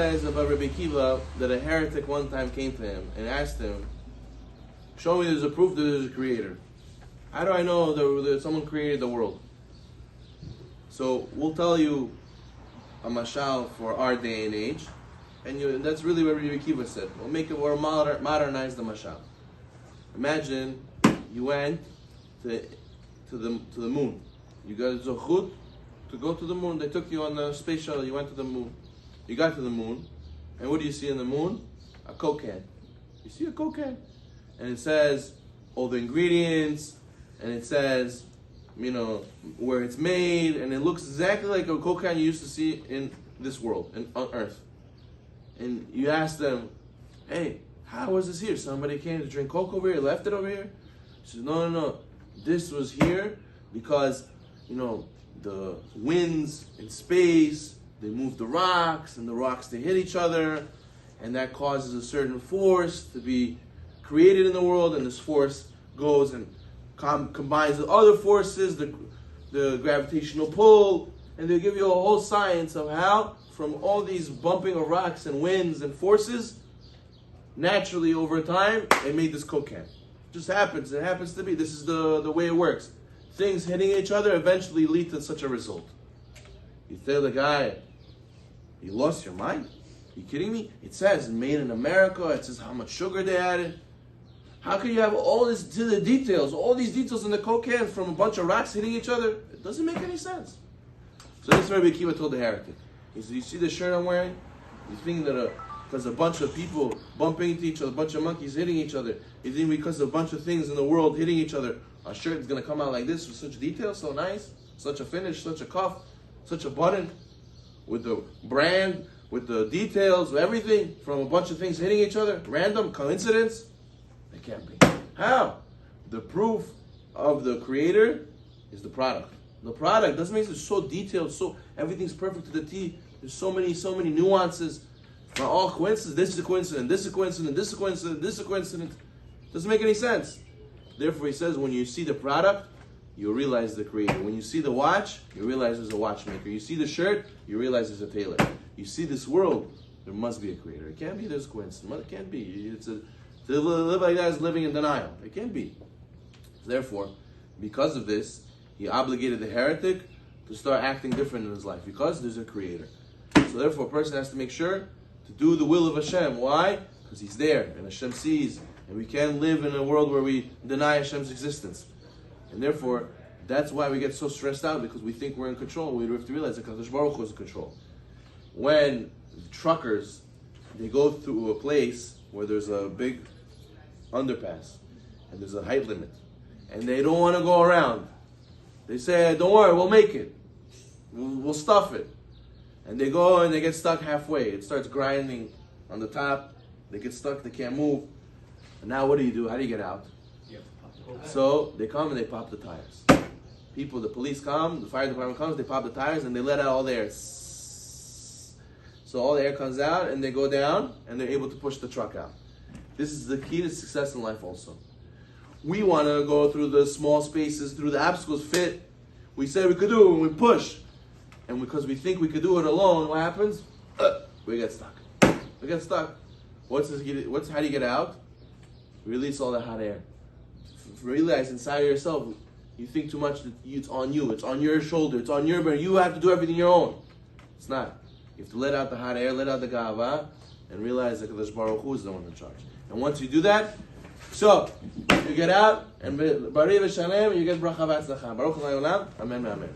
Says about Rabbi Kiva that a heretic one time came to him and asked him, show me there's a proof that there's a creator. How do I know that someone created the world? So we'll tell you a mashal for our day and age, and that's really what Rabbi Kiva said. We'll modernize the mashal. Imagine you went to the moon. You got a zochut to go to the moon. They took you on the space shuttle. You went to the moon. You got to the moon, and what do you see in the moon? A Coke can. You see a Coke can, and it says all the ingredients, and it says, where it's made, and it looks exactly like a Coke can you used to see in this world, on Earth. And you ask them, hey, how was this here? Somebody came to drink Coke over here, left it over here? She says, no. This was here because, the winds in space, they move the rocks, and the rocks, they hit each other, and that causes a certain force to be created in the world, and this force goes and combines with other forces, the gravitational pull, and they give you a whole science of how, from all these bumping of rocks and winds and forces, naturally over time, it made this Coke can. It just happens. It happens to be. This is the way it works. Things hitting each other eventually lead to such a result. You tell the guy, you lost your mind? Are you kidding me? It says made in America. It says how much sugar they added. How can you have all these details in the Coke can from a bunch of rocks hitting each other? It doesn't make any sense. So this is Rabbi Kiva told the heretic. He said, you see the shirt I'm wearing? You think that because a bunch of people bumping into each other, a bunch of monkeys hitting each other, you think because of a bunch of things in the world hitting each other, our shirt is going to come out like this with such detail, so nice, such a finish, such a cuff, such a button, with the brand, with the details, with everything, from a bunch of things hitting each other? Random coincidence? It can't be. How? The proof of the creator is the product. The product doesn't mean it's so detailed, so everything's perfect to the T. There's so many nuances. For all coincidences, this is a coincidence, this is a coincidence, this is a coincidence, this is a coincidence. Doesn't make any sense. Therefore, he says, when you see the product, you realize the creator. When you see the watch, you realize there's a watchmaker. You see the shirt, you realize there's a tailor. You see this world, there must be a creator. It can't be there's coincidence. It can't be. To live like that is living in denial. It can't be. Therefore, because of this, he obligated the heretic to start acting different in his life because there's a creator. So therefore, a person has to make sure to do the will of Hashem. Why? Because He's there and Hashem sees. And we can't live in a world where we deny Hashem's existence. And therefore, that's why we get so stressed out, because we think we're in control. We have to realize that Kadosh Baruch Hu is in control. When truckers, they go through a place where there's a big underpass and there's a height limit, and they don't want to go around. They say, don't worry, we'll make it. We'll stuff it. And they go and they get stuck halfway. It starts grinding on the top. They get stuck, they can't move. And now what do? How do you get out? So they come and they pop the tires. The police come, the fire department comes, they pop the tires and they let out all the air. So all the air comes out and they go down and they're able to push the truck out. This is the key to success in life also. We want to go through the small spaces, through the obstacles, fit. We say we could do it when we push. And because we think we could do it alone, what happens? We get stuck. We get stuck. How do you get out? Release all the hot air. Realize inside of yourself, you think too much that it's on you. It's on your shoulder. It's on your burden. You have to do everything your own. It's not. You have to let out the hot air, let out the gava, and realize that Kadosh Baruch Hu is the one in charge. And once you do that, so you get out, and Bari v'Shalem, you get bracha v'atzlacha. Baruch Adonai Olam. Amen. Amen.